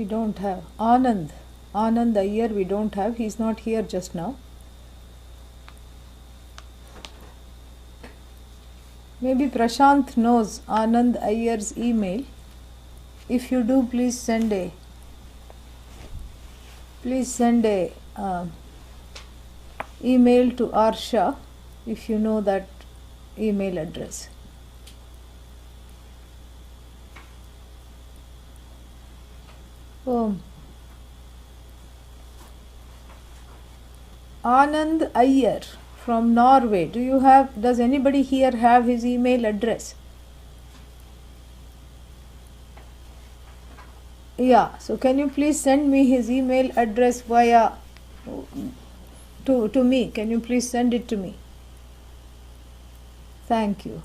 We don't have. Anand Iyer we don't have. He is not here just now. Maybe Prashant knows Anand Iyer's email. If you do, please send a email to Arsha if you know that email address. Anand Iyer from Norway. Does anybody here have his email address? Yeah, so can you please send me his email address via to me? Can you please send it to me? Thank you.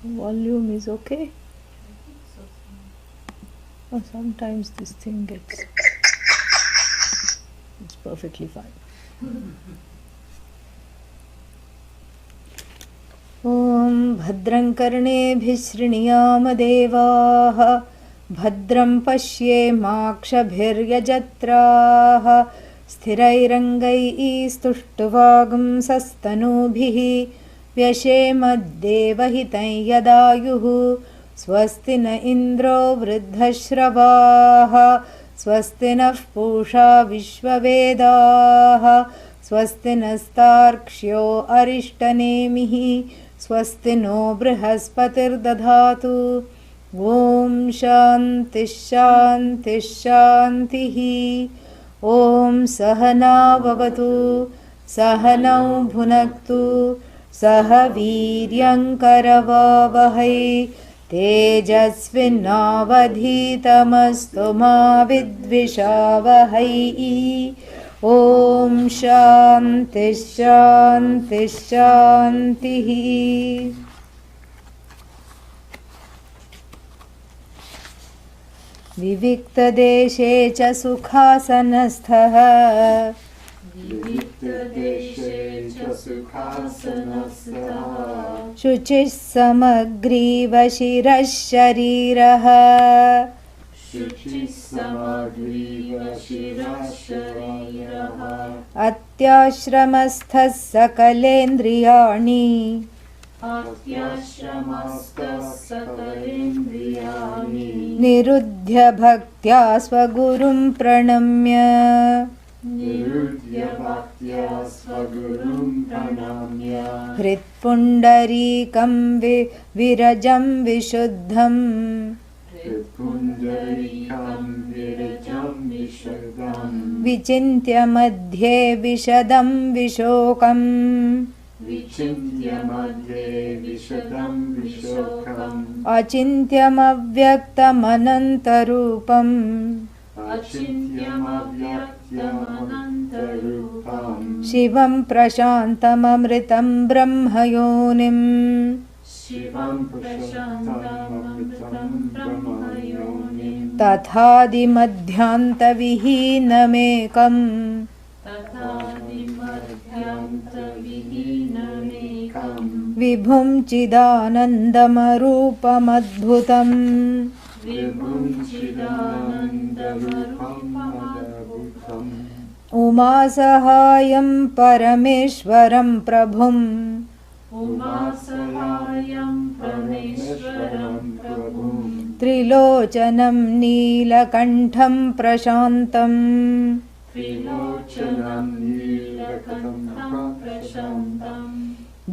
Volume is okay. Oh, sometimes this thing gets. It's perfectly fine. Om Bhadram Karnebhih Shriniyaam Devaah Bhadram Pashyemakshabhiryajtraah Sthirairangai Stuštuvagam Sastanubhih व्यशेमद्देवहितं यदायुः स्वस्ति न इन्द्रो वृद्धश्रवाः स्वस्ति नः पूषा विश्ववेदाः स्वस्ति नस्तार्क्ष्यो अरिष्टनेमिः स्वस्ति no बृहस्पतिर्दधातु ॐ शान्तिः शान्तिः शान्तिः ॐ सहना भवतु सहनौ भुनक्तु सह वीर्यङ्करवावहै तेजस्विनावधीतमस्तु मा विद्विषावहै ॐ शान्तिः शान्तिः शान्तिः विविक्तदेशे च सुखासनस्थः शुचिः समग्रीवशिरः शरीरः अत्याश्रमस्थः सकलेन्द्रियाणि निरुध्य भक्त्या स्वगुरुं प्रणम्य हृत्पुण्डरीकं विरजं विशुद्धं विचिन्त्य मध्ये विशदं विशोकम् अचिन्त्यमव्यक्तमनन्तरूपम् शिवं प्रशान्तममृतं ब्रह्मयोनिम् तथादिमध्यान्तविहीनमेकम् विभुं चिदानन्दमरूपमद्भुतम् उमासहायं परमेश्वरं प्रभुं त्रिलोचनं नीलकण्ठं प्रशान्तम्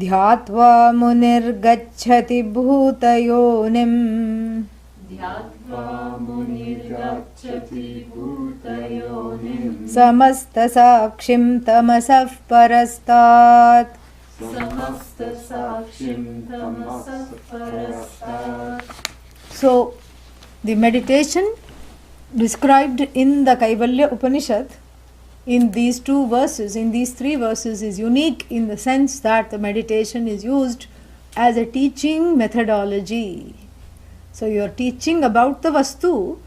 ध्यात्वा मुनिर्गच्छति भूतयोनिम् समस्तसाक्षिं तमसः परस्तात् So the meditation described in the Kaivalya Upanishad in these two verses, in these three verses, is unique in the sense that the meditation is used as a teaching methodology. So you are teaching about the Vastu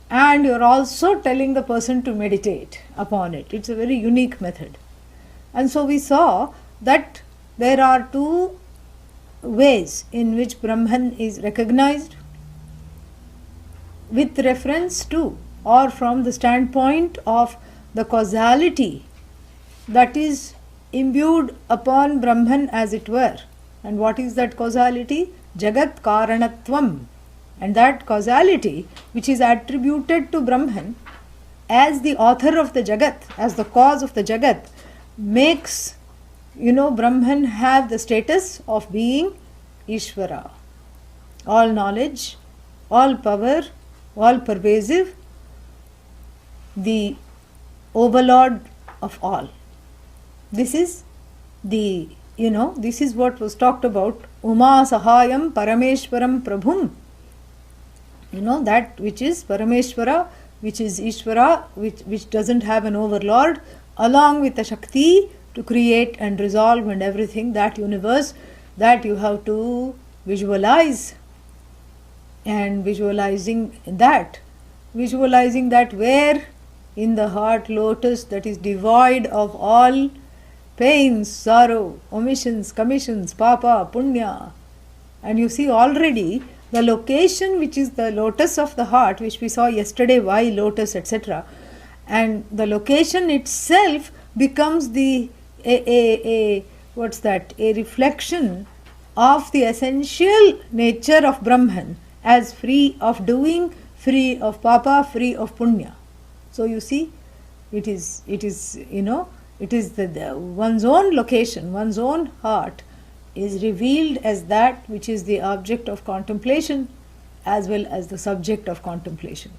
and you are also telling the person to meditate upon it. It's a very unique method. And so we saw that there are two ways in which Brahman is recognized with reference to or from the standpoint of the causality that is imbued upon Brahman, as it were. And what is that causality? Jagat Karanatvam. And that causality which is attributed to Brahman as the author of the Jagat, as the cause of the Jagat, makes Brahman have the status of being Ishvara. All knowledge, all power, all pervasive, the overlord of all. This is this is what was talked about. Uma Sahayam Parameshwaram Prabhum. That which is Parameshwara, which is Ishvara, which doesn't have an overlord, along with the Shakti to create and resolve and everything, that universe that you have to visualize. And visualizing that where? In the heart lotus that is devoid of all pains, sorrow, omissions, commissions, papa, punya. And you see already the location which is the lotus of the heart, which we saw yesterday, why lotus, etc. And the location itself becomes a reflection of the essential nature of Brahman as free of doing, free of papa, free of punya. So you see, it is the one's own location, one's own heart is revealed as that which is the object of contemplation as well as the subject of contemplation.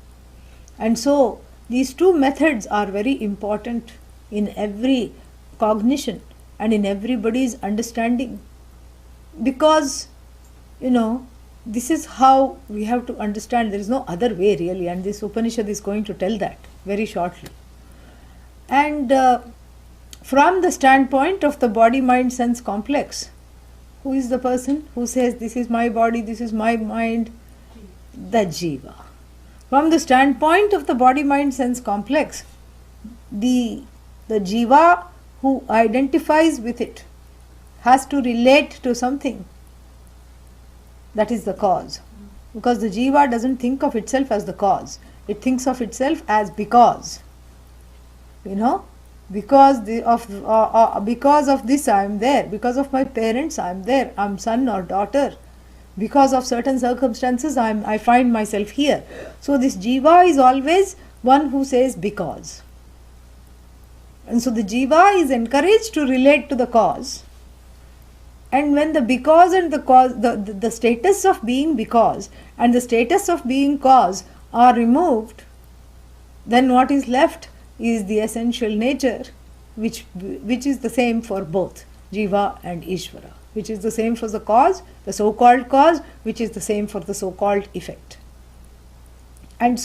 And so these two methods are very important in every cognition and in everybody's understanding, because this is how we have to understand. There is no other way really, and this Upanishad is going to tell that very shortly. And from the standpoint of the body-mind sense complex, who is the person who says this is my body, this is my mind? The Jiva. From the standpoint of the body-mind sense complex, the Jiva who identifies with it has to relate to something. That is the cause. Because the Jiva doesn't think of itself as the cause. It thinks of itself as because. Because of this I am there. Because of my parents I am there. I am son or daughter. Because of certain circumstances I find myself here. So this Jiva is always one who says because. And so the Jiva is encouraged to relate to the cause. And when the because and the cause, the status of being because and the status of being cause are removed, then what is left is the essential nature, which is the same for both Jiva and Ishvara, which is the same for the cause, the so-called cause, which is the same for the so-called effect. And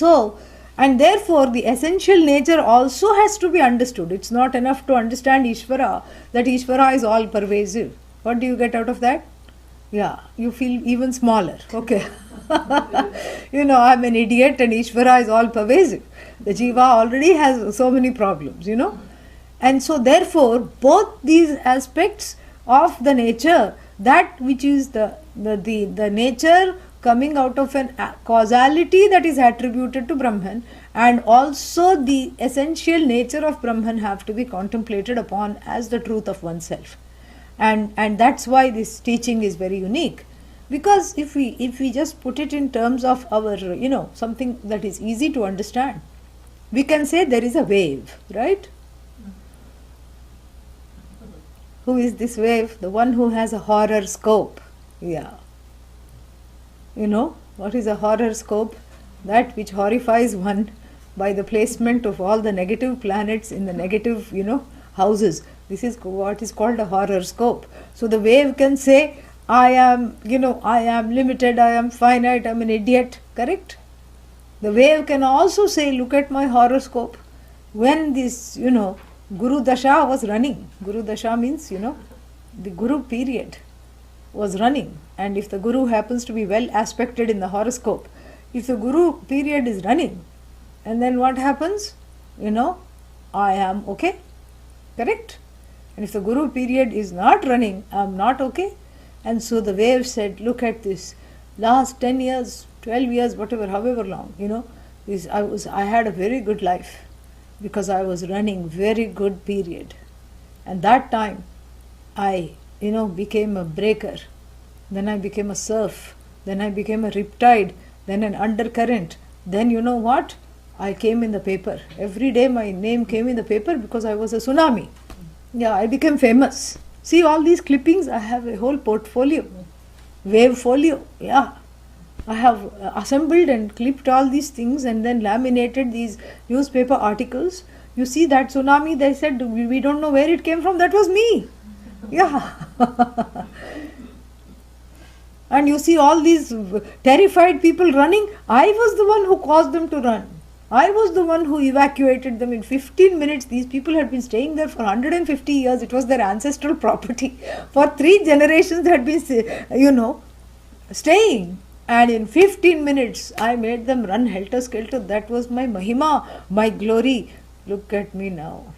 therefore the essential nature also has to be understood. It's not enough to understand Ishvara, that Ishvara is all pervasive. What do you get out of that? Yeah, you feel even smaller. Okay. I'm an idiot and Ishvara is all pervasive. The Jiva already has so many problems, And so therefore, both these aspects of the nature, that which is the nature coming out of an causality that is attributed to Brahman, and also the essential nature of Brahman have to be contemplated upon as the truth of oneself. And that's why this teaching is very unique, because if we just put it in terms of our something that is easy to understand, we can say there is a wave, right? Who is this wave? The one who has a horoscope. Yeah. What is a horoscope? That which horrifies one by the placement of all the negative planets in the negative houses. This is what is called a horoscope. So the wave can say, I am limited, I am finite, I am an idiot, correct? The wave can also say, look at my horoscope. when this, Guru Dasha was running. Guru Dasha means, the Guru period was running. And if the Guru happens to be well aspected in the horoscope, if the Guru period is running, and then what happens? I am okay. Correct? And if the Guru period is not running, I am not okay. And so the wave said, look at this. Last 10 years, 12 years, whatever, however long, I had a very good life because I was running very good period. And that time I, became a breaker. Then I became a surf. Then I became a riptide. Then an undercurrent. Then you know what? I came in the paper. Every day my name came in the paper because I was a tsunami. Yeah, I became famous. See all these clippings, I have a whole portfolio. Wave folio. Yeah. I have assembled and clipped all these things and then laminated these newspaper articles. You see that tsunami, they said, we don't know where it came from. That was me. Yeah. And you see all these terrified people running. I was the one who caused them to run. I was the one who evacuated them in 15 minutes. These people had been staying there for 150 years. It was their ancestral property. For 3 generations they had been, staying. And in 15 minutes I made them run helter-skelter. That was my mahima, my glory. Look at me now.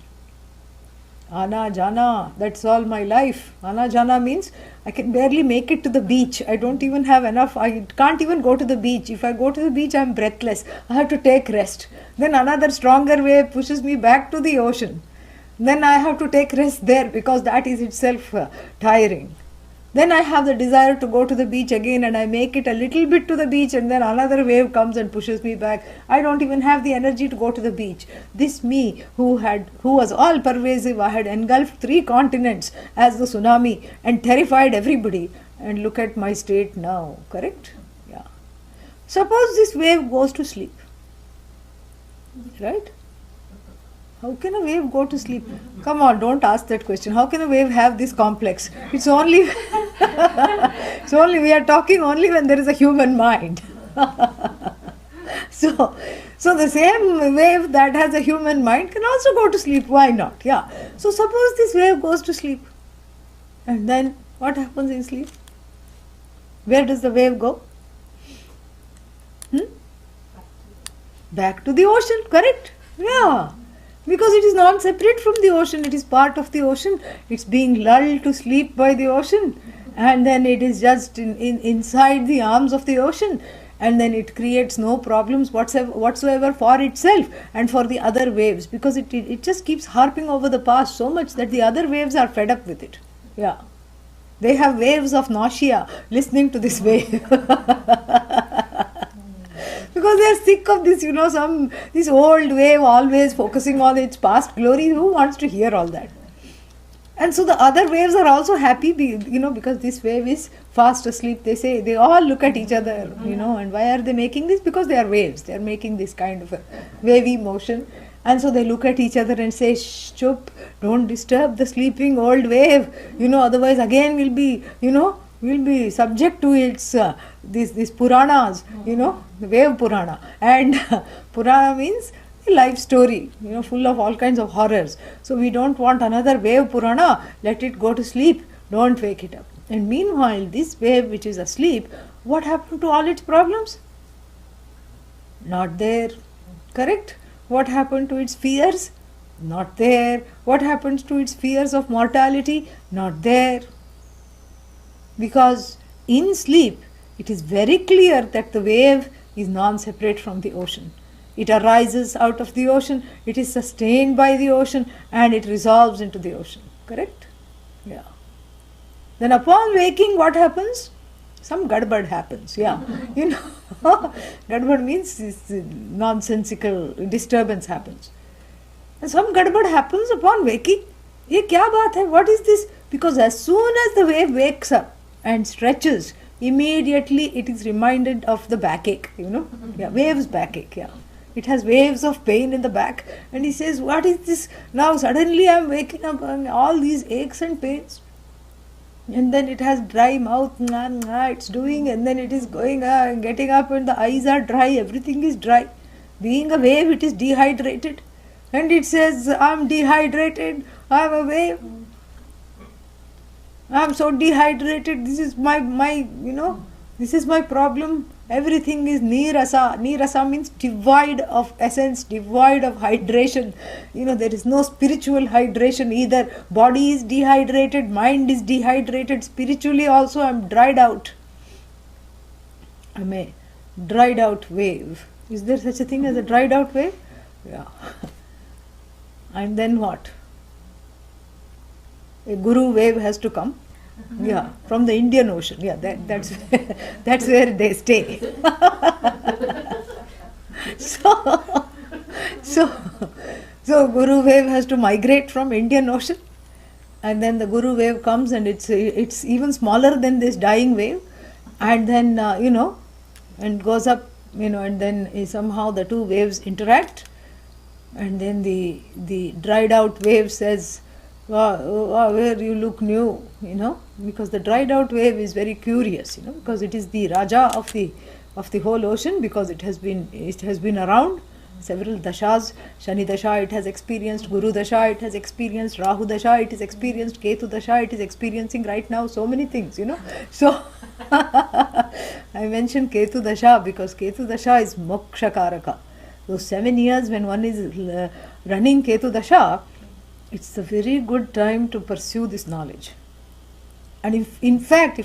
Ana Jana, that's all my life. Ana Jana means I can barely make it to the beach. I don't even have enough. I can't even go to the beach. If I go to the beach, I'm breathless. I have to take rest. Then another stronger wave pushes me back to the ocean. Then I have to take rest there because that is itself tiring. Then I have the desire to go to the beach again and I make it a little bit to the beach and then another wave comes and pushes me back. I don't even have the energy to go to the beach. This me who was all pervasive, I had engulfed 3 continents as the tsunami and terrified everybody. And look at my state now, correct? Yeah. Suppose this wave goes to sleep, right? How can a wave go to sleep? Come on, don't ask that question. How can a wave have this complex? It's only we are talking only when there is a human mind. So the same wave that has a human mind can also go to sleep. Why not? Yeah. So suppose this wave goes to sleep. And then what happens in sleep? Where does the wave go? Back to the ocean, correct? Yeah. Because it is not separate from the ocean, it is part of the ocean. It's being lulled to sleep by the ocean, and then it is just inside the arms of the ocean, and then it creates no problems whatsoever for itself and for the other waves, because it just keeps harping over the past so much that the other waves are fed up with it. Yeah. They have waves of nausea listening to this wave. Because they are sick of this, this old wave always focusing on its past glory. Who wants to hear all that? And so the other waves are also happy, because this wave is fast asleep. They say, they all look at each other, and why are they making this? Because they are waves. They are making this kind of a wavy motion. And so they look at each other and say, shh, chup, don't disturb the sleeping old wave. Otherwise again we'll be subject to its these Puranas, the wave Purana. And Purana means a life story, full of all kinds of horrors. So we don't want another wave Purana. Let it go to sleep. Don't wake it up. And meanwhile, this wave which is asleep, what happened to all its problems? Not there. Correct? What happened to its fears? Not there. What happens to its fears of mortality? Not there. Because in sleep, it is very clear that the wave is non-separate from the ocean. It arises out of the ocean, it is sustained by the ocean, and it resolves into the ocean. Correct? Yeah. Then upon waking, what happens? Some gadbad happens. Yeah. Gadbad means this nonsensical disturbance happens. And some gadbad happens upon waking. Ye kya baat hai? What is this? Because as soon as the wave wakes up and stretches, immediately it is reminded of the backache, Yeah, waves backache, yeah. It has waves of pain in the back. And he says, what is this? Now suddenly I am waking up and all these aches and pains. And then it has dry mouth, it's doing, and then it is going, getting up and the eyes are dry, everything is dry. Being a wave, it is dehydrated. and it says, I'm dehydrated, I have a wave, I'm so dehydrated, this is my this is my problem. Everything is nirasa. Nirasa means devoid of essence, devoid of hydration. There is no spiritual hydration either. Body is dehydrated, mind is dehydrated, spiritually also I'm dried out. I'm a dried out wave. Is there such a thing as a dried out wave? Yeah. And then what? A guru wave has to come. Yeah, from the Indian Ocean. Yeah, that's that's where they stay. so, so Guru wave has to migrate from Indian Ocean, and then the Guru wave comes, and it's even smaller than this dying wave, and then and goes up, and then somehow the two waves interact, and then the dried out wave says, wow, where you look new, because the dried out wave is very curious, because it is the Raja of the whole ocean, because it has been around several dashas. Shani dasha it has experienced, Guru dasha it has experienced, Rahu dasha it is experienced, Ketu dasha it is experiencing right now, so many things, So I mentioned Ketu dasha because Ketu dasha is moksha karaka. Those 7 years when one is running Ketu dasha, it's a very good time to pursue this knowledge. And if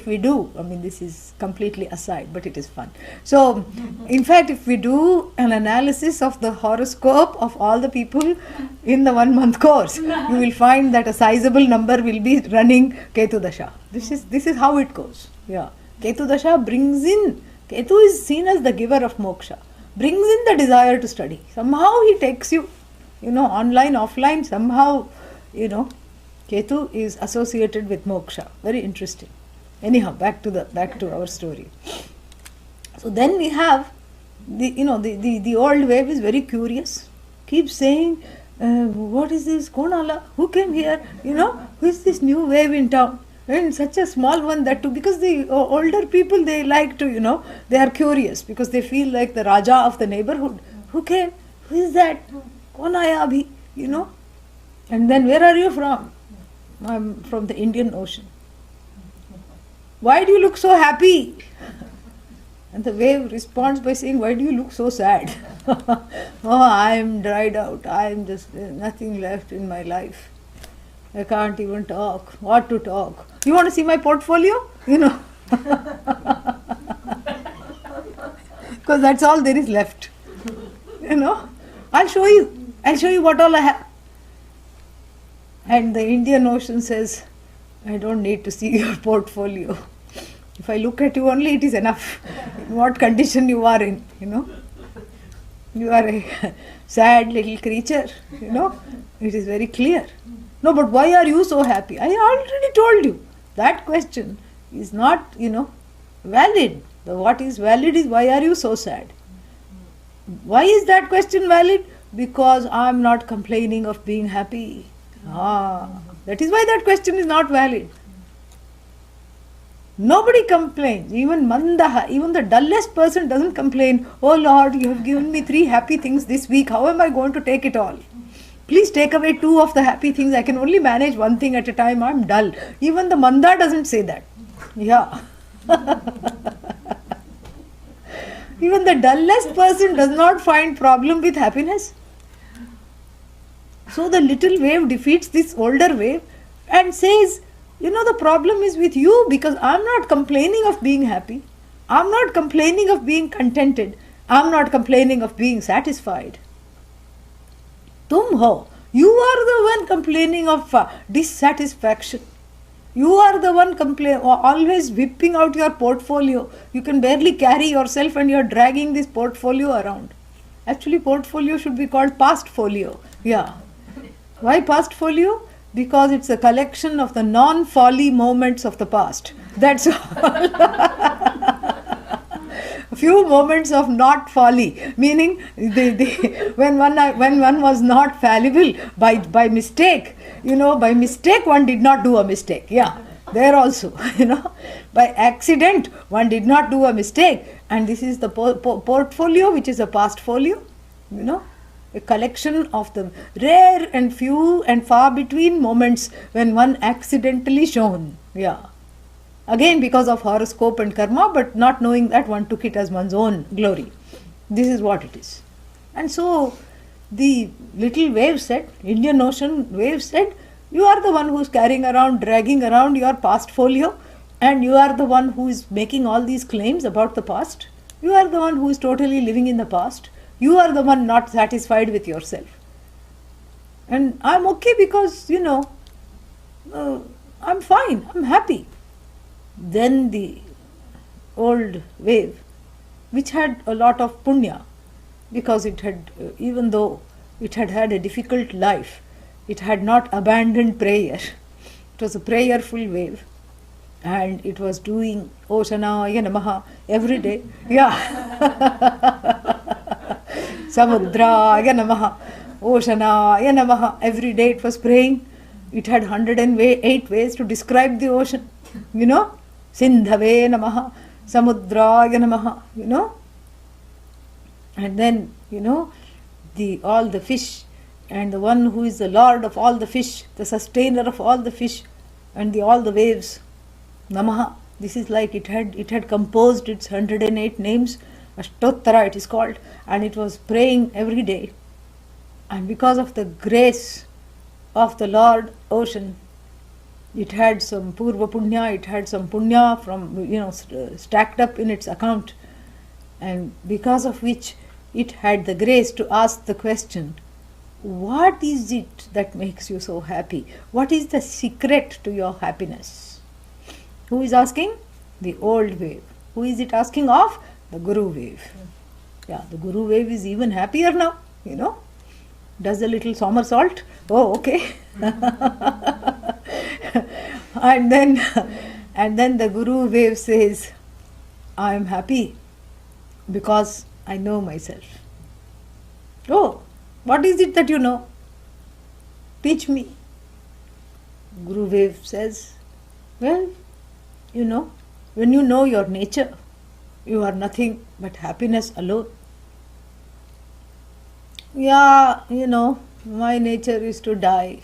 we do, this is completely aside, but it is fun. So, in fact, if we do an analysis of the horoscope of all the people in the 1 month course, you will find that a sizable number will be running Ketu Dasha. This is how it goes. Yeah. Ketu Dasha brings in, Ketu is seen as the giver of moksha, brings in the desire to study. Somehow he takes you, online, offline, somehow, Ketu is associated with moksha. Very interesting. Anyhow, back to our story. So then we have the old wave is very curious. Keeps saying, what is this? Konala? Who came here? Who is this new wave in town? And such a small one that too, because the older people, they like to, they are curious because they feel like the Raja of the neighborhood. Who came? Who is that? Kon aaya abhi? And then where are you from? I'm from the Indian Ocean. Why do you look so happy? And the wave responds by saying, why do you look so sad? Oh, I am dried out. I am just nothing left in my life. I can't even talk. What to talk? You want to see my portfolio? Because that's all there is left. I'll show you. I'll show you what all I have. And the Indian Ocean says, I don't need to see your portfolio. If I look at you only, it is enough. In what condition you are in, You are a sad little creature, It is very clear. No, but why are you so happy? I already told you. That question is not, valid. What is valid is, why are you so sad? Why is that question valid? Because I am not complaining of being happy. That is why that question is not valid. Nobody complains. Even Mandaha, even the dullest person doesn't complain. Oh Lord, you have given me 3 happy things this week. How am I going to take it all? Please take away 2 of the happy things. I can only manage 1 thing at a time. I'm dull. Even the Manda doesn't say that. Yeah. Even the dullest person does not find problem with happiness. So the little wave defeats this older wave and says, the problem is with you, because I'm not complaining of being happy. I'm not complaining of being contented. I'm not complaining of being satisfied. Tum ho. You are the one complaining of dissatisfaction. You are the one always whipping out your portfolio. You can barely carry yourself and you're dragging this portfolio around. Actually, portfolio should be called past folio. Yeah. Why past folio? Because it's a collection of the non-folly moments of the past. That's all. A few moments of not folly, meaning when one was not fallible by mistake. By mistake one did not do a mistake. Yeah, there also. By accident one did not do a mistake, and this is the portfolio, which is a past folio. a collection of the rare and few and far between moments when one accidentally shone. Yeah. Again, because of horoscope and karma, but not knowing that, one took it as one's own glory. This is what it is. And so the little wave said, Indian Ocean wave said, you are the one who's carrying around, dragging around your past folio, and you are the one who is making all these claims about the past. You are the one who is totally living in the past. You are the one not satisfied with yourself. And I'm okay because, I'm fine, I'm happy. Then the old wave, which had a lot of punya, because it had, even though it had had a difficult life, it had not abandoned prayer. It was a prayerful wave, and it was doing Oshanaya Namaha every day. Yeah. Samudraya Namaha, Oshanaya Namaha. Every day it was praying. It had 108 ways to describe the ocean. Sindhave Namaha, Samudraya Namaha, And then, all the fish, and the one who is the Lord of all the fish, the sustainer of all the fish, and all the waves. Namaha. This is like it had composed its 108 names, Ashtottara it is called, and it was praying every day. And because of the grace of the Lord Ocean, it had some purva punya, it had some punya from, stacked up in its account, and because of which it had the grace to ask the question, what is it that makes you so happy? What is the secret to your happiness? Who is asking? The old wave. Who is it asking of? The Guru wave. Yeah, the Guru wave is even happier now, does a little somersault. Oh, okay. and then the Guru wave says, I am happy because I know myself. Oh, what is it that you know? Teach me. Guru wave says, well, when you know your nature, you are nothing but happiness alone. Yeah, my nature is to die.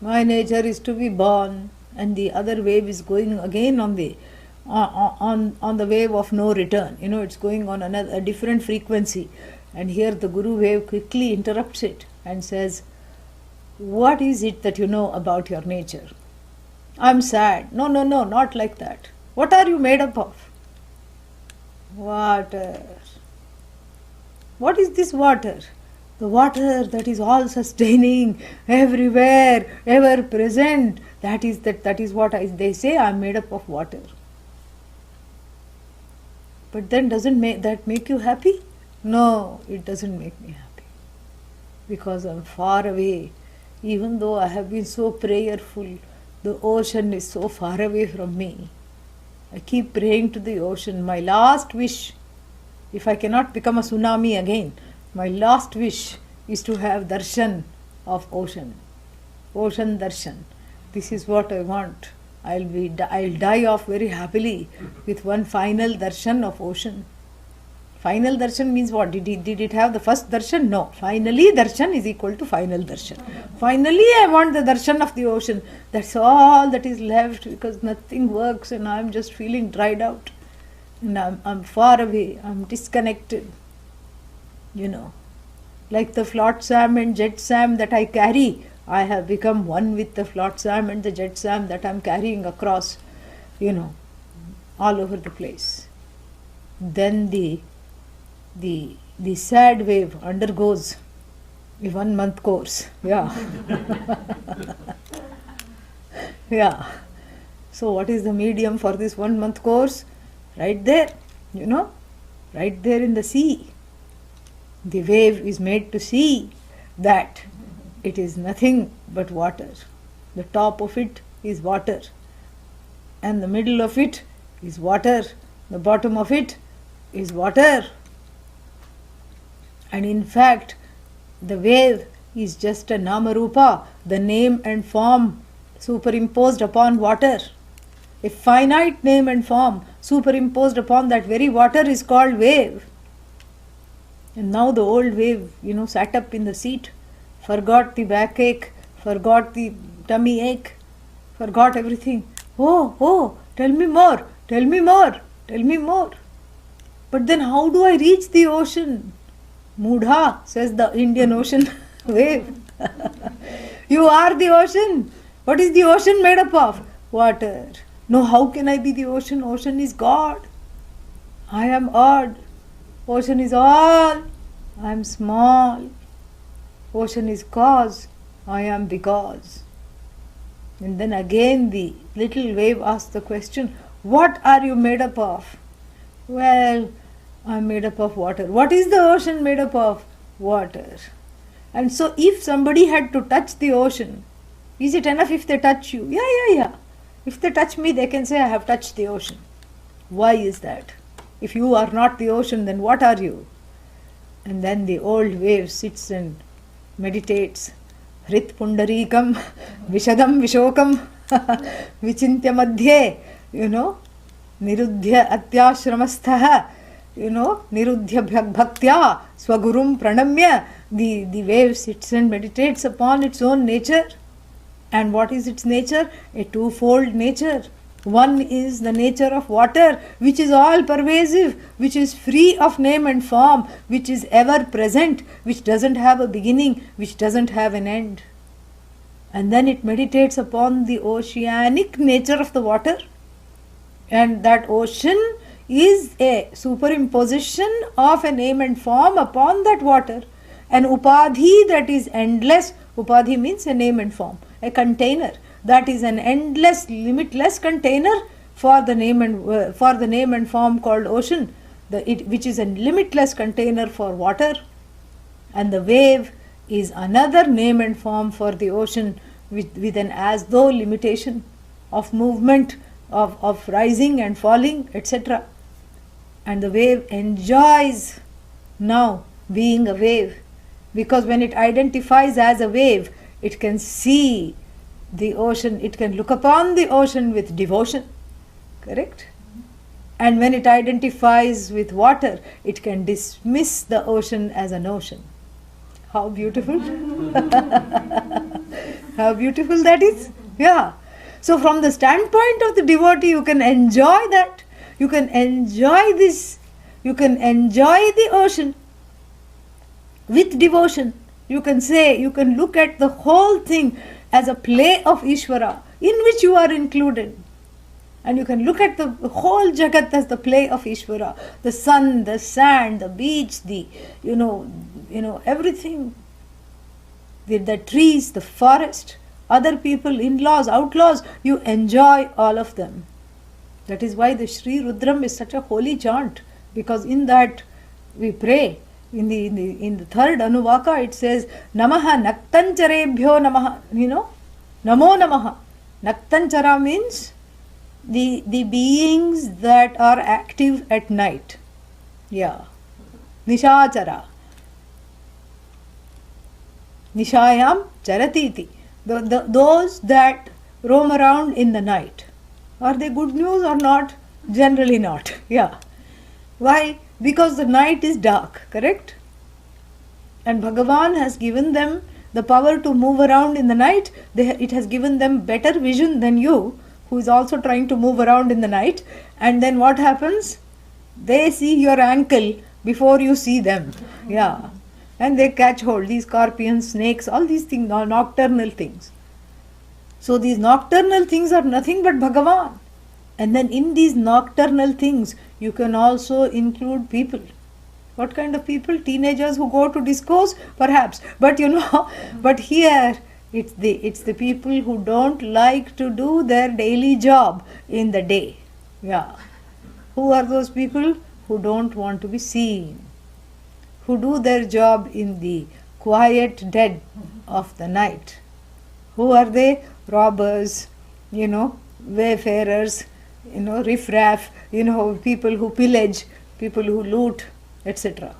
My nature is to be born. And the other wave is going again on the wave of no return. It's going on a different frequency. And here the Guru wave quickly interrupts it and says, what is it that you know about your nature? I'm sad. No, not like that. What are you made up of? Water. What is this water? The water that is all sustaining, everywhere, ever present. That is what they say. I'm made up of water. But then doesn't that make you happy? No, it doesn't make me happy. Because I'm far away. Even though I have been so prayerful, the ocean is so far away from me. I keep praying to the ocean. My last wish, if I cannot become a tsunami again, my last wish is to have darshan of ocean. Ocean darshan. This is what I want. I'll die off very happily with one final darshan of ocean. Final darshan means what? Did it have the first darshan? No. Finally darshan is equal to final darshan. Finally I want the darshan of the ocean. That's all that is left, because nothing works and I'm just feeling dried out. And I'm far away. I'm disconnected. Like the flotsam and jetsam that I carry, I have become one with the flotsam and the jetsam that I'm carrying across, all over the place. Then the sad wave undergoes a 1 month course. Yeah. Yeah. So what is the medium for this 1 month course? Right there, right there in the sea. The wave is made to see that it is nothing but water. The top of it is water, and the middle of it is water, the bottom of it is water. And in fact, the wave is just a namarupa, the name and form superimposed upon water. A finite name and form superimposed upon that very water is called wave. And now the old wave, sat up in the seat, forgot the backache, forgot the tummy ache, forgot everything. Oh, tell me more, tell me more, tell me more. But then how do I reach the ocean? Mudha, says the Indian Ocean wave. You are the ocean. What is the ocean made up of? Water. No, how can I be the ocean? Ocean is God. I am odd. Ocean is all. I am small. Ocean is cause. I am because. And then again the little wave asks the question, what are you made up of? Well, I am made up of water. What is the ocean made up of? Water. And so if somebody had to touch the ocean, is it enough if they touch you? Yeah. If they touch me, they can say, I have touched the ocean. Why is that? If you are not the ocean, then what are you? And then the old wave sits and meditates. Hrit pundarikam, vishadam vishokam, vichintya madhye, niruddhya atyashramastha, niruddhya bhaktya, swagurum pranamya. The wave sits and meditates upon its own nature. And what is its nature? A twofold nature. One is the nature of water, which is all pervasive, which is free of name and form, which is ever present, which doesn't have a beginning, which doesn't have an end. And then it meditates upon the oceanic nature of the water. And that ocean is a superimposition of a name and form upon that water. An upadhi that is endless. Upadhi means a name and form, a container. That is an endless, limitless container for the name and form called ocean, which is a limitless container for water. And the wave is another name and form for the ocean with an as though limitation of movement, of rising and falling, etc. And the wave enjoys now being a wave, because when it identifies as a wave, it can see the ocean, it can look upon the ocean with devotion, correct? And when it identifies with water, it can dismiss the ocean as an ocean. How beautiful! How beautiful that is! Yeah. So from the standpoint of the devotee, you can enjoy that. You can enjoy this. You can enjoy the ocean with devotion. You can say, you can look at the whole thing as a play of Ishvara, in which you are included. And you can look at the whole Jagat as the play of Ishvara. The sun, the sand, the beach, the, everything. The trees, the forest, other people, in-laws, outlaws, you enjoy all of them. That is why the Sri Rudram is such a holy chant, because in that we pray. In the third Anuvaka it says, Namaha Naktancharebhyo Namaha, Namo Namaha. Naktanchara means the beings that are active at night. Yeah. Nishachara. Nishayam charatiti. Those that roam around in the night. Are they good news or not? Generally not. Yeah. Why? Because the night is dark, correct? And Bhagavan has given them the power to move around in the night. It has given them better vision than you, who is also trying to move around in the night. And then what happens? They see your ankle before you see them. Yeah. And they catch hold. These scorpions, snakes, all these things are nocturnal things. So these nocturnal things are nothing but Bhagavan. And then in these nocturnal things, you can also include people. What kind of people? Teenagers who go to discos? Perhaps. But but here it's the people who don't like to do their daily job in the day. Yeah. Who are those people? Who don't want to be seen. Who do their job in the quiet dead of the night. Who are they? Robbers, wayfarers, riffraff, people who pillage, people who loot, etc.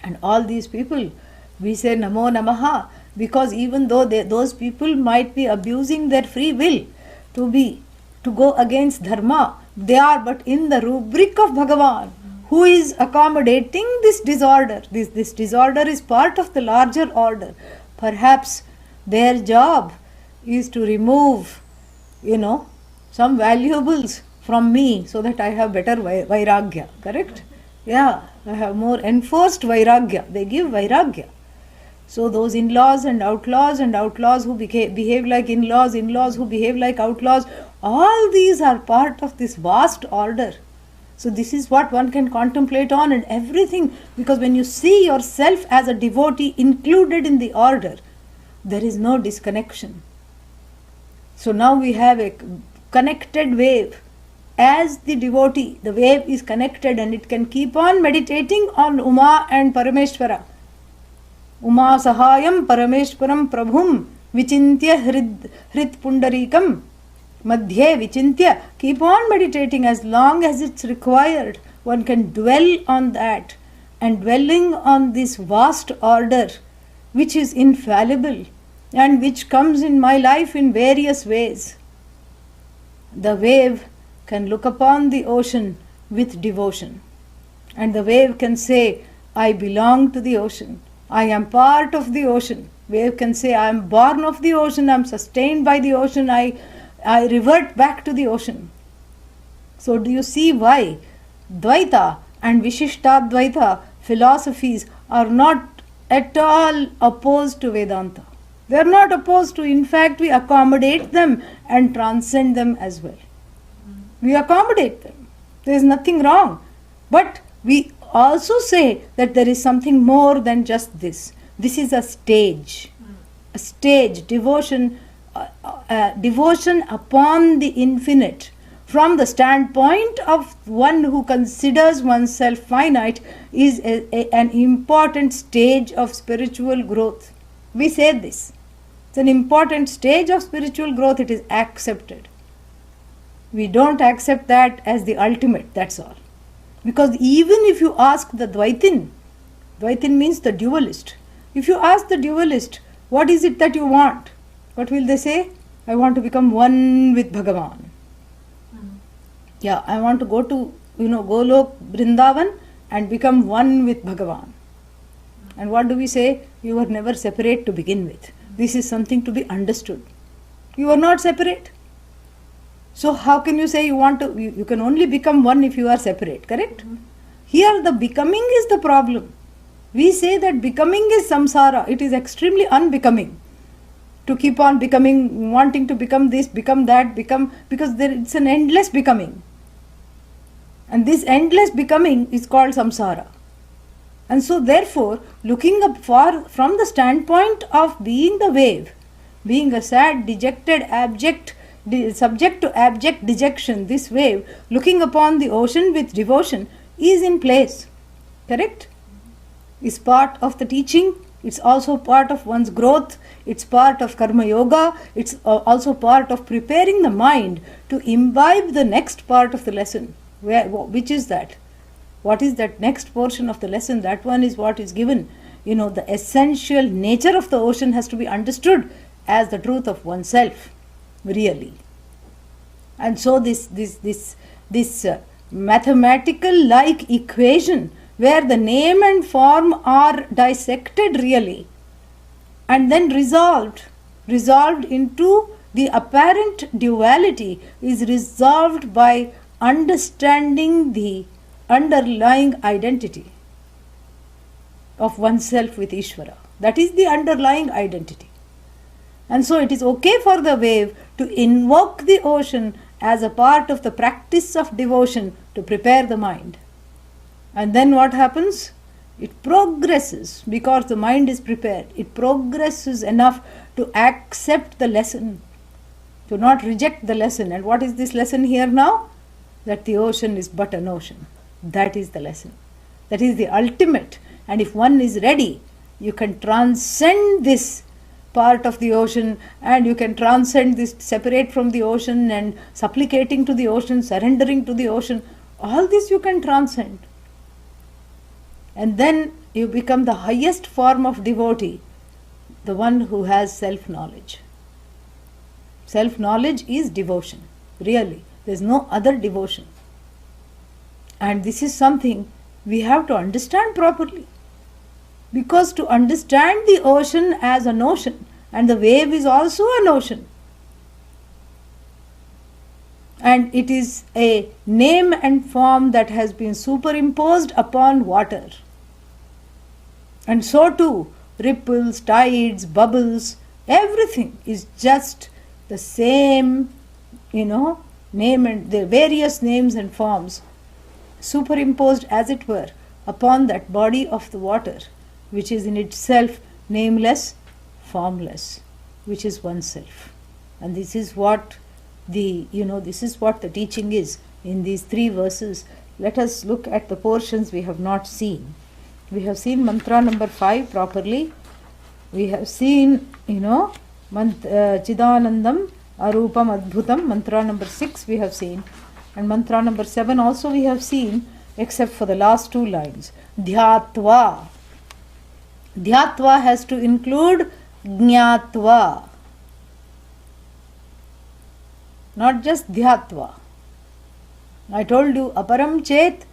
And all these people, we say Namo Namaha, because even though those people might be abusing their free will to go against dharma, they are but in the rubric of Bhagavan, who is accommodating this disorder. This disorder is part of the larger order. Perhaps their job is to remove, some valuables from me so that I have better vairagya. Correct? Yeah, I have more enforced vairagya. They give vairagya. So those in-laws and outlaws who behave like in-laws who behave like outlaws, all these are part of this vast order. So this is what one can contemplate on, and everything, because when you see yourself as a devotee included in the order, there is no disconnection. So now we have a connected wave. As the devotee, the wave is connected and it can keep on meditating on Uma and Parameshwara. Uma Sahayam Parameshwaram Prabhum Vichintya Hrit Pundarikam Madhye Vichintya. Keep on meditating as long as it's required. One can dwell on that, and dwelling on this vast order which is infallible and which comes in my life in various ways. The wave can look upon the ocean with devotion, and the wave can say, I belong to the ocean. I am part of the ocean. Wave can say, I am born of the ocean, I am sustained by the ocean, I revert back to the ocean. So do you see why Dvaita and Vishishtadvaita philosophies are not at all opposed to Vedanta? They are not opposed to, in fact, we accommodate them and transcend them as well. We accommodate them. There is nothing wrong. But we also say that there is something more than just this. This is a stage. A stage, devotion upon the infinite. From the standpoint of one who considers oneself finite is an important stage of spiritual growth. We say this. It's an important stage of spiritual growth. It is accepted. We don't accept that as the ultimate, that's all. Because even if you ask the Dvaitin means the dualist. If you ask the dualist, what is it that you want? What will they say? I want to become one with Bhagavan. Yeah, I want to go to, Golok, Vrindavan and become one with Bhagavan. And what do we say? You were never separate to begin with. This is something to be understood. You are not separate. So how can you say you can only become one if you are separate, correct? Here the becoming is the problem. We say that becoming is samsara. It is extremely unbecoming to keep on becoming, wanting to become this, become that, because it's an endless becoming. And this endless becoming is called samsara. And so therefore, looking up from the standpoint of being the wave, being a sad, dejected, abject, subject to abject dejection, this wave, looking upon the ocean with devotion is in place. Correct? Is part of the teaching. It's also part of one's growth. It's part of karma yoga. It's also part of preparing the mind to imbibe the next part of the lesson. Which is that? What is that next portion of the lesson? That one is what is given. The essential nature of the ocean has to be understood as the truth of oneself, really. And so this mathematical like equation where the name and form are dissected really and then resolved into the apparent duality is resolved by understanding the underlying identity of oneself with Ishvara. That is the underlying identity. And so it is okay for the wave to invoke the ocean as a part of the practice of devotion to prepare the mind. And then what happens? It progresses because the mind is prepared. It progresses enough to accept the lesson, to not reject the lesson. And what is this lesson here now? That the ocean is but an ocean. That is the lesson. That is the ultimate. And if one is ready, you can transcend this part of the ocean, and you can transcend this, separate from the ocean and supplicating to the ocean, surrendering to the ocean. All this you can transcend. And then you become the highest form of devotee, the one who has self-knowledge. Self-knowledge is devotion, really. There is no other devotion. And this is something we have to understand properly. Because to understand the ocean as an ocean, and the wave is also an ocean, and it is a name and form that has been superimposed upon water. And so too, ripples, tides, bubbles, everything is just the same, name and the various names and forms superimposed, as it were, upon that body of the water, which is in itself nameless, formless, which is oneself. And this is what the teaching is in these 3 verses. Let us look at the portions we have not seen. We have seen mantra number 5 properly. We have seen, Chidanandam, Arupam, Adbhutam. Mantra number 6 we have seen. And mantra number 7 also we have seen, except for the last 2 lines. Dhyatva. Dhyatva has to include Jnatva. Not just dhyatva. I told you, aparam chet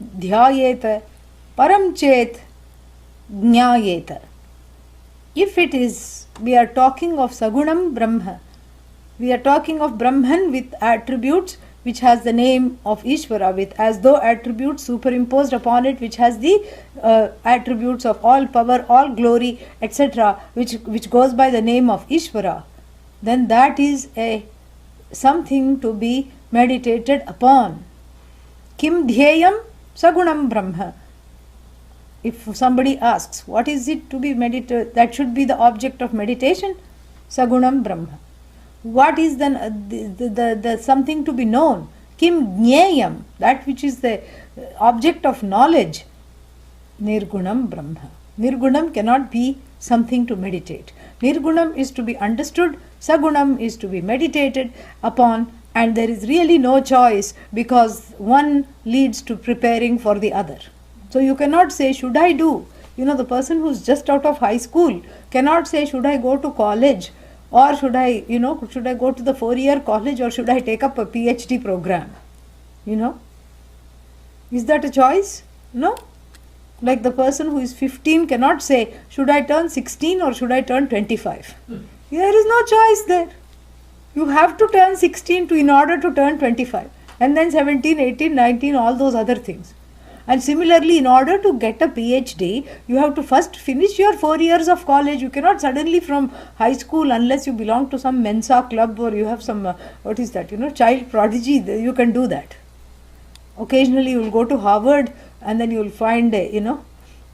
dhyayeta, param chet jnayeta. If it is, we are talking of Sagunam Brahma, we are talking of Brahman with attributes which has the name of Ishvara, with as though attributes superimposed upon it, which has the attributes of all power, all glory, etc., which goes by the name of Ishvara, then that is something to be meditated upon. Kim dhyayam sagunam brahma. If somebody asks, what is it to be meditated, that should be the object of meditation, sagunam brahma. What is then the something to be known? Kim jnayam, that which is the object of knowledge, nirgunam brahma. Nirgunam cannot be something to meditate. Nirgunam is to be understood, sagunam is to be meditated upon, and there is really no choice, because one leads to preparing for the other. So you cannot say, should I do? The person who is just out of high school cannot say, should I go to college, or should I go to the 4-year college, or should I take up a PhD program? Is that a choice? No. Like the person who is 15 cannot say, should I turn 16 or should I turn 25? There is no choice there. You have to turn 16 in order to turn 25. And then 17, 18, 19, all those other things. And similarly, in order to get a PhD, you have to first finish your 4 years of college. You cannot suddenly from high school, unless you belong to some Mensa club or you have some, child prodigy, you can do that. Occasionally you will go to Harvard and then you will find a,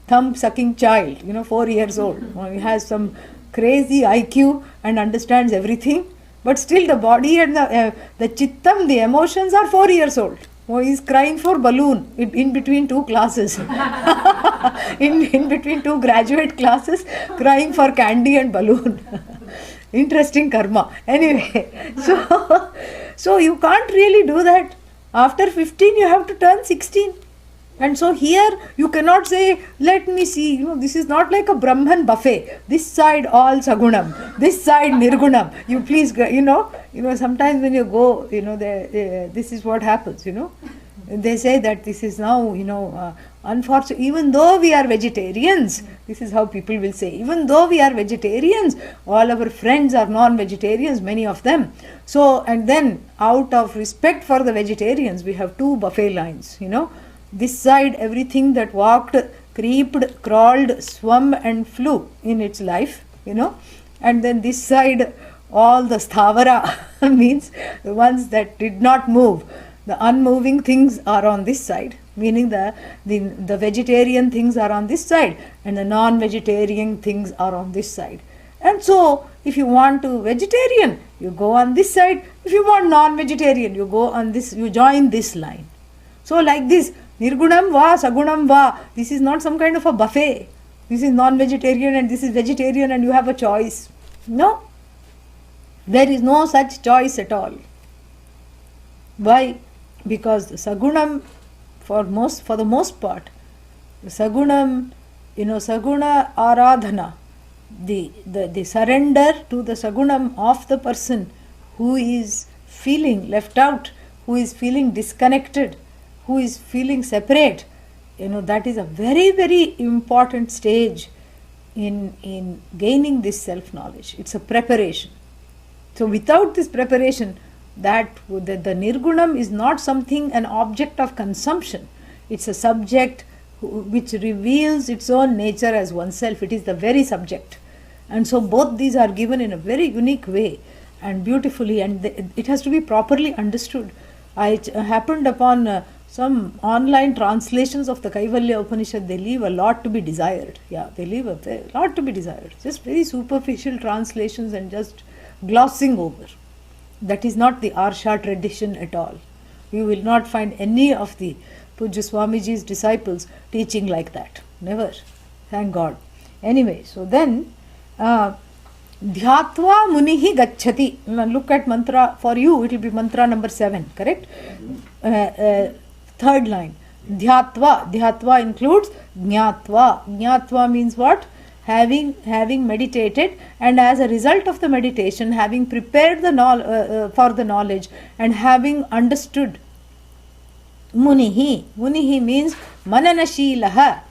thumb-sucking child, 4 years old. He has some crazy IQ and understands everything, but still the body and the chittam, the emotions are 4 years old. He is crying for balloon in between 2 classes. in between 2 graduate classes, crying for candy and balloon. Interesting karma. Anyway, so you can't really do that. After 15, you have to turn 16. And so here, you cannot say, let me see, this is not like a Brahman buffet. This side all Sagunam, this side Nirgunam. You please, sometimes when you go, this is what happens, They say that this is now, unfortunate, even though we are vegetarians, this is how people will say, even though we are vegetarians, all our friends are non-vegetarians, many of them. So, and then out of respect for the vegetarians, we have 2 buffet lines, This side, everything that walked, creeped, crawled, swum and flew in its life, And then this side, all the sthavara, means the ones that did not move. The unmoving things are on this side, meaning the vegetarian things are on this side and the non-vegetarian things are on this side. And so, if you want to vegetarian, you go on this side. If you want non-vegetarian, you go on this, you join this line. So like this, Nirgunam va, Sagunam va, this is not some kind of a buffet. This is non-vegetarian and this is vegetarian and you have a choice. No. There is no such choice at all. Why? Because the Sagunam, for the most part, the Sagunam, Saguna Aradhana, the surrender to the Sagunam of the person who is feeling left out, who is feeling disconnected, who is feeling separate, that is a very, very important stage in gaining this self-knowledge. It's a preparation. So without this preparation, the Nirgunam is not something, an object of consumption. It's a subject which reveals its own nature as oneself. It is the very subject. And so both these are given in a very unique way and beautifully, and it has to be properly understood. I happened upon some online translations of the Kaivalya Upanishad. They leave a lot to be desired. Yeah, they leave a lot to be desired. Just very superficial translations and just glossing over. That is not the Arsha tradition at all. You will not find any of the Pujya Swamiji's disciples teaching like that. Never. Thank God. Anyway, so then Dhyatva Munihi Gacchati. Look at mantra. For you it will be mantra number 7, correct? Third line. Dhyatva. Dhyatva includes Jnatva. Jnatva means what? Having meditated, and as a result of the meditation, having prepared for the knowledge and having understood. Munihi. Munihi means Mananashilaha.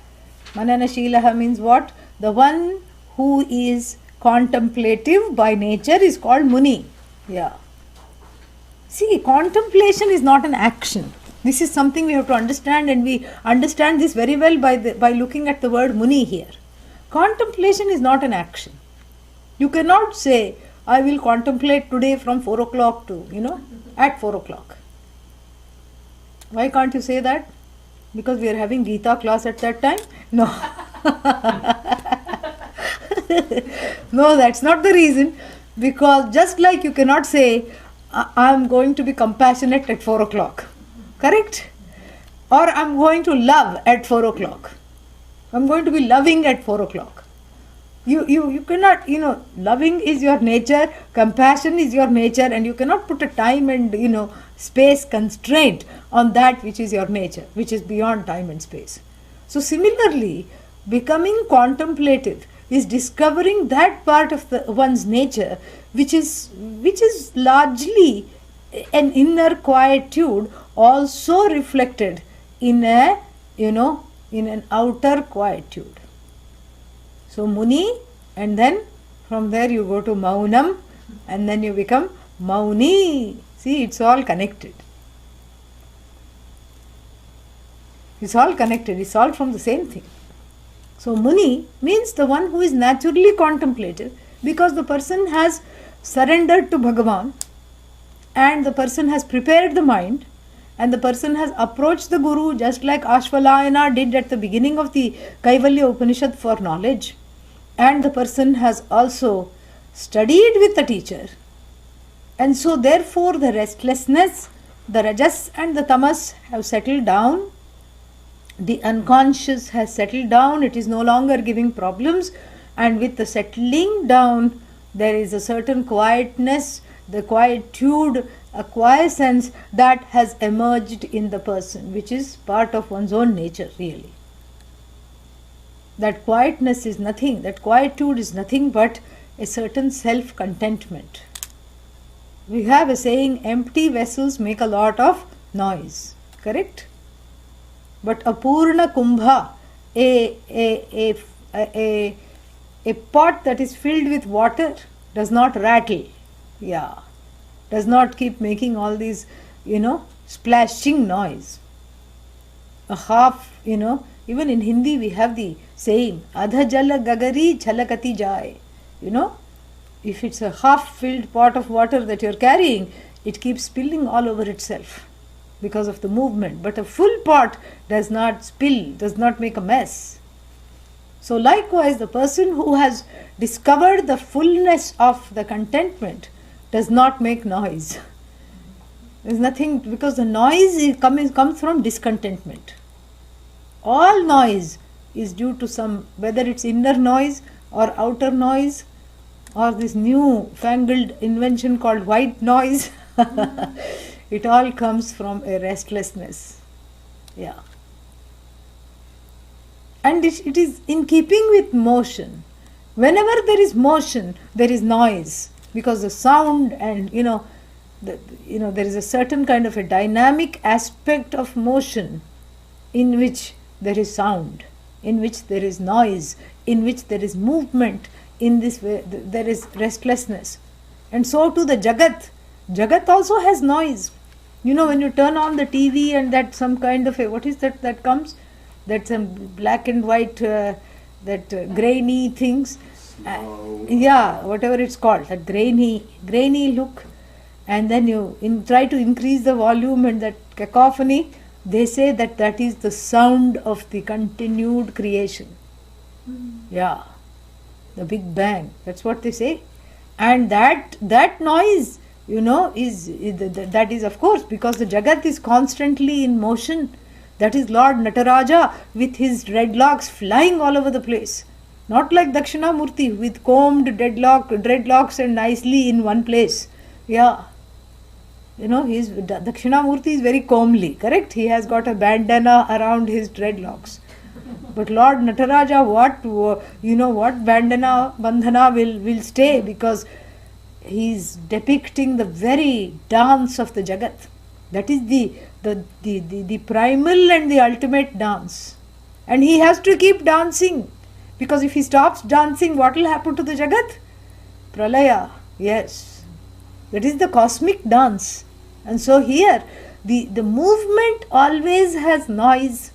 Mananashilaha means what? The one who is contemplative by nature is called Muni. Yeah. See, contemplation is not an action. This is something we have to understand, and we understand this very well by looking at the word Muni here. Contemplation is not an action. You cannot say, I will contemplate today from 4 o'clock to, at 4 o'clock. Why can't you say that? Because we are having Gita class at that time? No. No, that's not the reason. Because just like you cannot say, I am going to be compassionate at 4 o'clock. Correct? Or I am going to love at 4 o'clock. I am going to be loving at 4 o'clock. You cannot, loving is your nature, compassion is your nature, and you cannot put a time and, space constraint on that which is your nature, which is beyond time and space. So similarly, becoming contemplative is discovering that part of one's nature which is largely an inner quietude, also reflected in in an outer quietude. So Muni, and then from there you go to Maunam, and then you become Mauni. See, it's all connected. It's all connected. It's all from the same thing. So Muni means the one who is naturally contemplative, because the person has surrendered to Bhagavan, and the person has prepared the mind, and the person has approached the Guru just like Ashvalayana did at the beginning of the Kaivalya Upanishad for knowledge. And the person has also studied with the teacher. And so therefore the restlessness, the Rajas and the Tamas have settled down. The unconscious has settled down. It is no longer giving problems. And with the settling down, there is a certain quietness, the quietude, a quiescence that has emerged in the person, which is part of one's own nature really. That quietness is nothing, that quietude is nothing but a certain self-contentment. We have a saying, empty vessels make a lot of noise, correct? But a Purna Kumbha, a pot that is filled with water does not rattle, does not keep making all these, splashing noise. A half, even in Hindi we have the saying, Adha jala gagari chalakati jai. If it's a half filled pot of water that you're carrying, it keeps spilling all over itself because of the movement. But a full pot does not spill, does not make a mess. So likewise, the person who has discovered the fullness of the contentment does not make noise. There's nothing, because the noise comes from discontentment. All noise is due to some, whether it's inner noise or outer noise, or this new fangled invention called white noise. It all comes from a restlessness. And it is in keeping with motion. Whenever there is motion, there is noise, because the sound and there is a certain kind of a dynamic aspect of motion in which there is sound, in which there is noise, in which there is movement. In this way, there is restlessness. And so too the Jagat. Jagat also has noise. When you turn on the TV and that some kind of a, what is that comes? That's some black and white, grainy things. Whatever it's called, that grainy look. And then you try to increase the volume and that cacophony. They say that is the sound of the continued creation. Yeah, the Big Bang. That's what they say. And that noise, that is of course because the Jagat is constantly in motion. That is Lord Nataraja with his dreadlocks flying all over the place. Not like Dakshinamurti with combed dreadlocks and nicely in one place. Yeah. Dakshinamurti is very comely, correct? He has got a bandana around his dreadlocks. But Lord Nataraja, what bandhana will stay, because he is depicting the very dance of the Jagat. That is the primal and the ultimate dance. And he has to keep dancing, because if he stops dancing, what will happen to the Jagat? Pralaya, yes. That is the cosmic dance. And so here, the movement always has noise,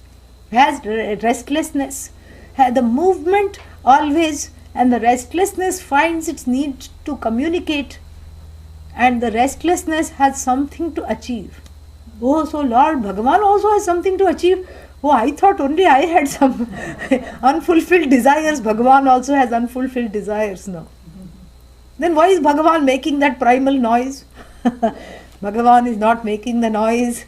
has restlessness. The movement always, and the restlessness finds its need to communicate. And the restlessness has something to achieve. Oh, so Lord Bhagavan also has something to achieve. Oh, I thought only I had some unfulfilled desires. Bhagavan also has unfulfilled desires now. Then why is Bhagavan making that primal noise? Bhagavan is not making the noise.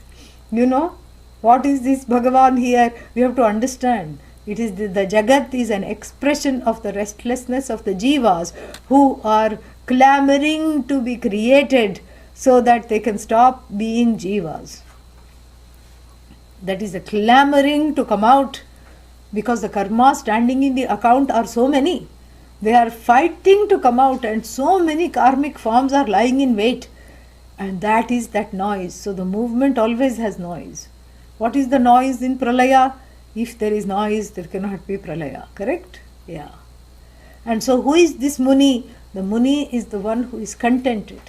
What is this Bhagavan here? We have to understand. It is the Jagat is an expression of the restlessness of the Jivas who are clamoring to be created so that they can stop being Jivas. That is the clamoring to come out, because the karma standing in the account are so many. They are fighting to come out, and so many karmic forms are lying in wait. And that is that noise. So the movement always has noise. What is the noise in Pralaya? If there is noise, there cannot be Pralaya. Correct? Yeah. And so who is this Muni? The Muni is the one who is contented.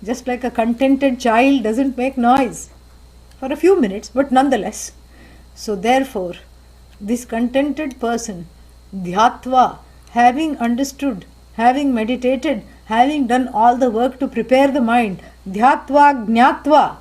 Just like a contented child doesn't make noise for a few minutes, but nonetheless. So therefore, this contented person, Dhyatva, having understood, having meditated, having done all the work to prepare the mind, Dhyatva Gnatva.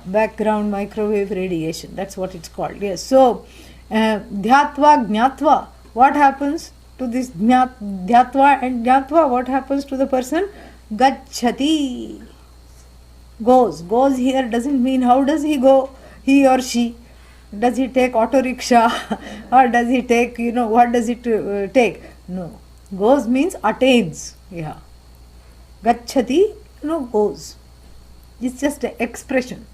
Background microwave radiation, that's what it's called. Yes, so Dhyatva Gnatva, what happens to this Dhyatva and Gnatva? What happens to the person? Gacchati. Goes here doesn't mean how does he go, he or she. Does he take auto rickshaw or does he take, what does it take? No. Goes means attains. Yeah. Gacchati, goes. It's just an expression.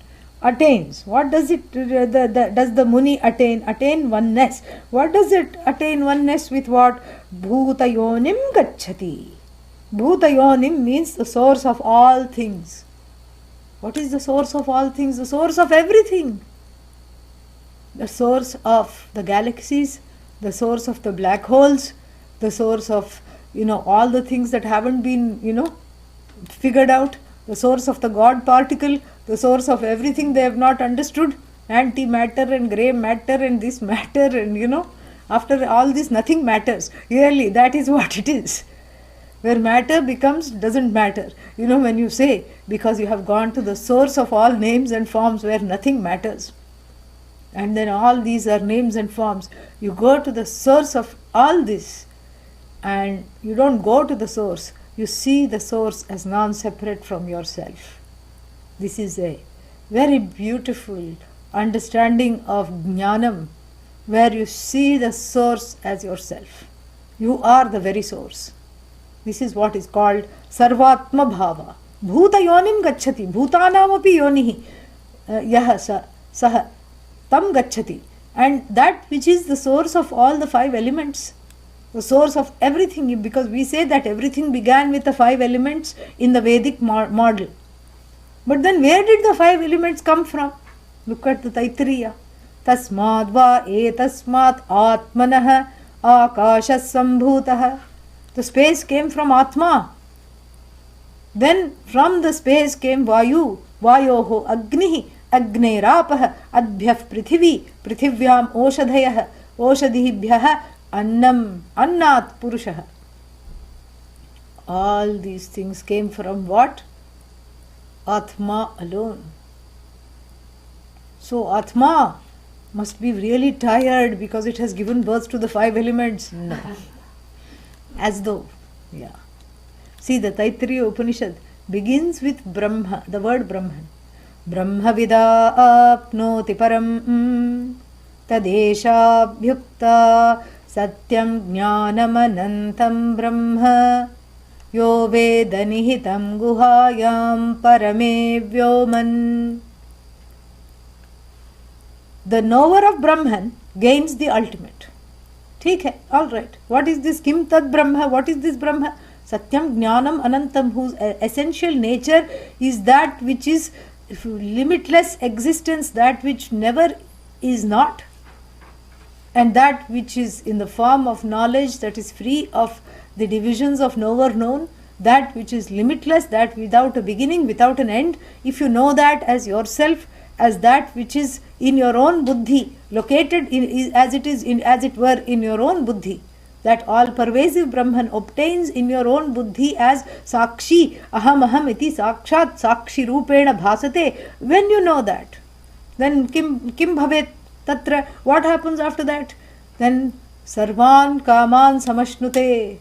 Attains. What does it, does the Muni attain? Attain oneness. What does it attain oneness with what? Bhutayonim gacchati. Bhutayonim means the source of all things. What is the source of all things? The source of everything. The source of the galaxies, the source of the black holes, the source of, all the things that haven't been, figured out, the source of the God particle, the source of everything they have not understood, antimatter and grey matter and this matter and, after all this nothing matters. Really, that is what it is. Where matter doesn't matter. When you say, because you have gone to the source of all names and forms where nothing matters. And then all these are names and forms. You go to the source of all this, and you don't go to the source. You see the source as non-separate from yourself. This is a very beautiful understanding of Jnanam, where you see the source as yourself. You are the very source. This is what is called Sarvatma Bhava. Bhuta yonim gacchati. Bhutanam api yonihi. Yaha Saha. Tam gacchati. And that which is the source of all the 5 elements. the source of everything, because we say that everything began with the 5 elements in the Vedic model. But then where did the 5 elements come from? Look at the Taittiriya. Tasmad va etasmat atmanah akashas sambhutah. The space came from Atma. Then from the space came Vayu, Vayoho Agnihi, Agnerapah, Adbhyah Prithivi, Prithivyam Oshadhayah, Oshadhibhyah Annam, Annat Purushah. All these things came from what? Atma alone. So Atma must be really tired because it has given birth to the 5 elements. No. As though, yeah. See, the Taittiriya Upanishad begins with Brahma, the word Brahman. Brahma vida apnoti param tadesha bhyukta satyam jnanamanantam brahma yo veda nihitam guhayam parame vyoman. The knower of Brahman gains the ultimate. ठीक है, all right. What is this Kim Tad Brahma? What is this Brahma? Satyam Jnanam Anantam, whose essential nature is that which is limitless existence, that which never is not, and that which is in the form of knowledge, that is free of the divisions of knower known, that which is limitless, that without a beginning, without an end. If you know that as yourself, as that which is in your own buddhi, located in, as it were in your own buddhi, that all pervasive Brahman obtains in your own buddhi as Sakshi, Aham iti Sakshat Sakshi Rupena Bhasate. When you know that, then Kim Bhavet Tatra, what happens after that? Then Sarvan Kaman Samashnute.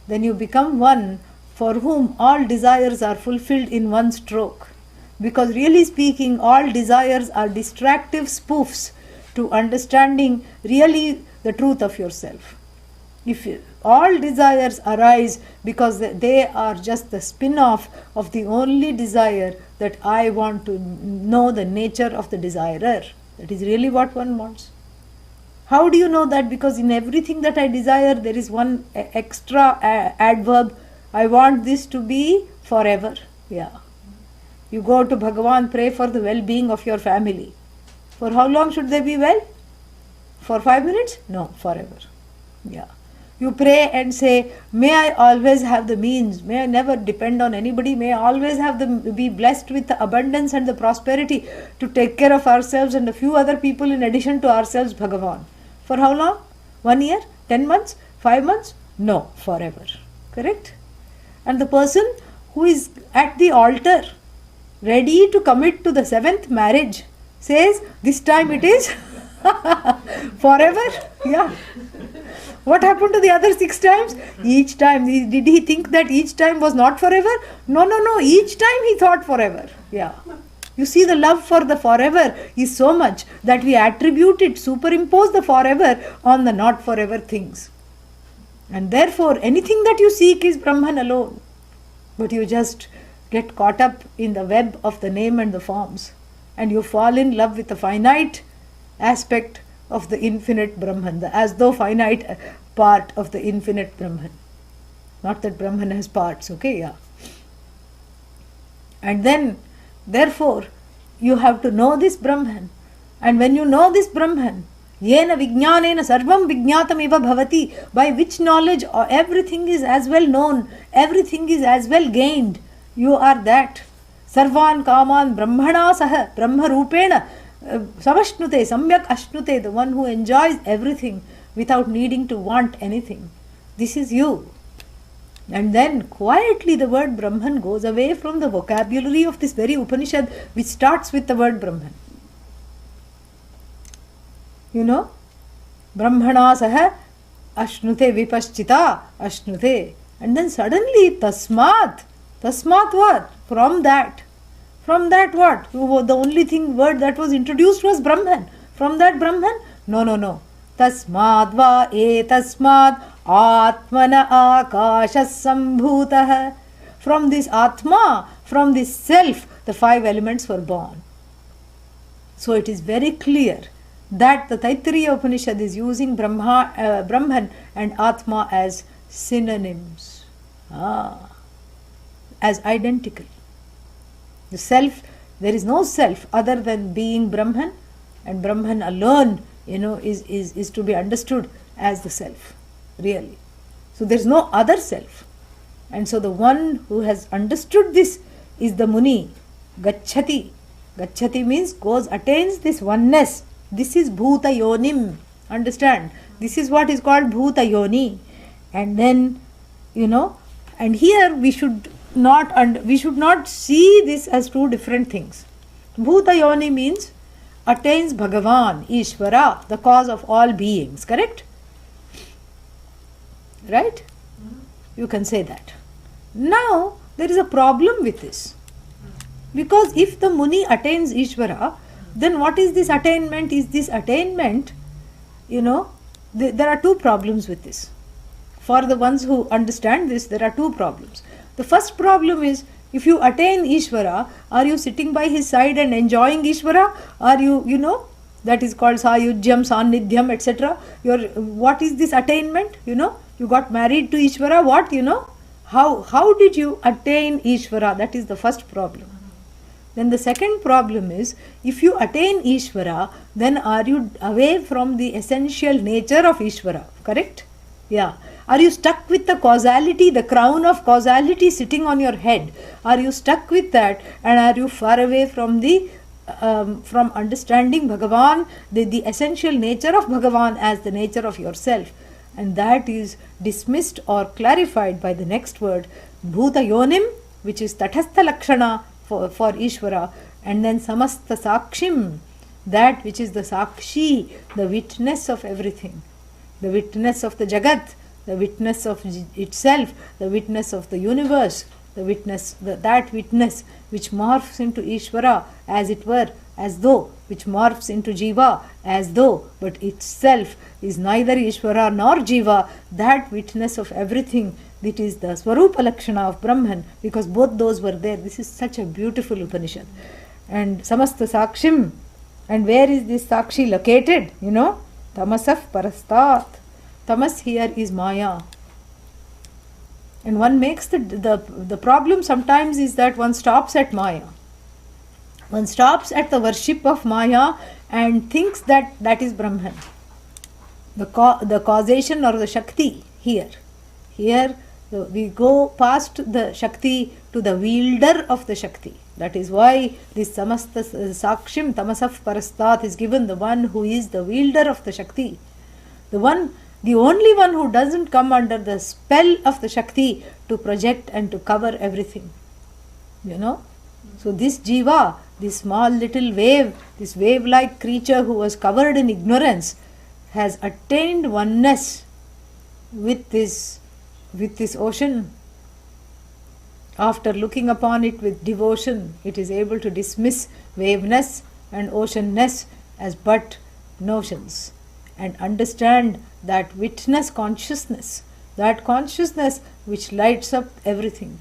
Then you become one for whom all desires are fulfilled in one stroke. Because really speaking, all desires are distractive spoofs to understanding really the truth of yourself. If all desires arise because they are just the spin-off of the only desire that I want to know the nature of the desirer. That is really what one wants. How do you know that? Because in everything that I desire, there is one extra adverb. I want this to be forever. Yeah. You go to Bhagavan, pray for the well-being of your family. For how long should they be well? For 5 minutes? No, forever. Yeah. You pray and say, may I always have the means, may I never depend on anybody, may I always have be blessed with the abundance and the prosperity to take care of ourselves and a few other people in addition to ourselves, Bhagavan. For how long? 1 year? 10 months? 5 months? No, forever. Correct? And the person who is at the altar, ready to commit to the 7th marriage, says, this time it is forever. Yeah. What happened to the other 6 times? Each time, did he think that each time was not forever? No. Each time he thought forever. Yeah. You see, the love for the forever is so much that we attribute it, superimpose the forever on the not forever things. And therefore, anything that you seek is Brahman alone. But you just get caught up in the web of the name and the forms. And you fall in love with the finite aspect of the infinite Brahman, as though finite part of the infinite Brahman. Not that Brahman has parts, okay, yeah. And then, therefore, you have to know this Brahman. And when you know this Brahman, yena vijnanena sarvam vijnatam eva bhavati, by which knowledge everything is as well known, everything is as well gained. You are that. Sarvan kaman brahmana saha, brahma rupena, samashnute, samyak ashnute, the one who enjoys everything without needing to want anything. This is you. And then quietly the word Brahman goes away from the vocabulary of this very Upanishad, which starts with the word Brahman. You know, Brahmana saha ashnute vipaschita ashnute. And then suddenly tasmat. Tasmat what? From that. From that what? The only word that was introduced was Brahman. From that Brahman? No. Tasmad va etasmad atmana akashas sambhutah. From this Atma, from this self, the 5 elements were born. So it is very clear that the Taittiriya Upanishad is using Brahman and Atma as synonyms, as identical. The self, there is no self other than being Brahman, and Brahman alone, is to be understood as the self, really. So there is no other self. And so the one who has understood this is the Muni, Gacchati. Gacchati means goes, attains this oneness. This is Bhuta Yonim. Understand? This is what is called Bhuta Yoni. And then, and here we should not see this as two different things. Bhuta Yoni means attains Bhagavan, Ishvara, the cause of all beings. Correct? Right? You can say that. Now, there is a problem with this. Because if the Muni attains Ishvara, then what is this attainment? Is this attainment, there are two problems with this. For the ones who understand this, there are two problems. The first problem is, if you attain Ishvara, are you sitting by his side and enjoying Ishvara? Are you, that is called Sayujyam, Sannidhyam, etc. What is this attainment? You got married to Ishvara, what? How did you attain Ishvara? That is the first problem. Then the second problem is, if you attain Ishvara, then are you away from the essential nature of Ishvara? Correct? Yeah. Are you stuck with the causality, the crown of causality sitting on your head? Are you stuck with that, and are you far away from from understanding Bhagavan, the essential nature of Bhagavan as the nature of yourself? And that is dismissed or clarified by the next word, Bhuta Yonim, which is Tathastha Lakshana for Ishvara, and then Samastha Sakshim, that which is the Sakshi, the witness of everything, the witness of the Jagat, the witness of itself, the witness of the universe, the witness, that witness which morphs into Ishvara, as it were, as though, which morphs into Jiva, as though, but itself is neither Ishvara nor Jiva, that witness of everything, that is the Swarupa Lakshana of Brahman, because both those were there. This is such a beautiful Upanishad. And Samastha Sakshim, and where is this Sakshi located? Tamasaf Parastat. Tamas here is Maya. And one makes the problem sometimes is that one stops at Maya. One stops at the worship of Maya and thinks that that is Brahman. The causation or the Shakti here. Here we go past the Shakti to the wielder of the Shakti. That is why this Samastha Sakshim Tamasaf Parastat is given, the one who is the wielder of the Shakti. The only one who doesn't come under the spell of the Shakti to project and to cover everything. So this Jiva, this small little wave, this wave-like creature who was covered in ignorance, has attained oneness with this ocean. After looking upon it with devotion, it is able to dismiss waveness and oceanness as but notions, and understand that witness consciousness, that consciousness which lights up everything,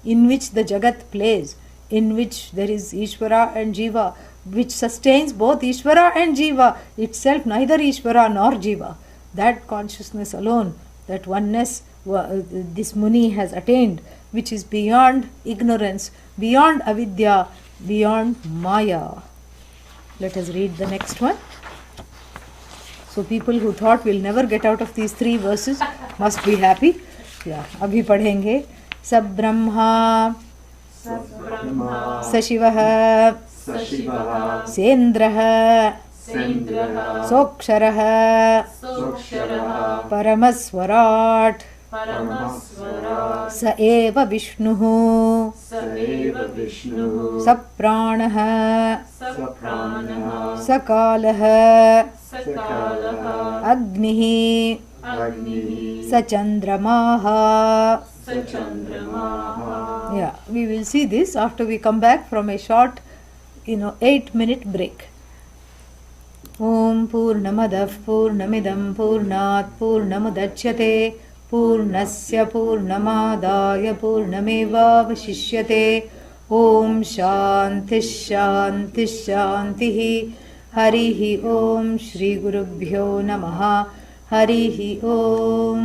in which the Jagat plays, in which there is Ishvara and Jiva, which sustains both Ishvara and Jiva, itself neither Ishvara nor Jiva. That consciousness alone, that oneness, this Muni has attained, which is beyond ignorance, beyond avidya, beyond Maya. Let us read the next one. So people who thought we'll never get out of these three verses must be happy. Yeah, abhi padhenge. Sab Brahma, Sashivah, Sendraha, Soksharaha, Paramaswarat, Sa eva Vishnuhu, Sapranaha, Sakalaha, Agnihi, Sachandramaha. Yeah, we will see this after we come back from a short 8-minute break. Om Purnamadav Purnamidam Purnat Purnamudachyate Purnasya Purnamadaya Purnameva Vashishyate. Om Shanti Shanti Shanti. हरिः ओम श्री गुरुभ्यो नमः हरिः ओम।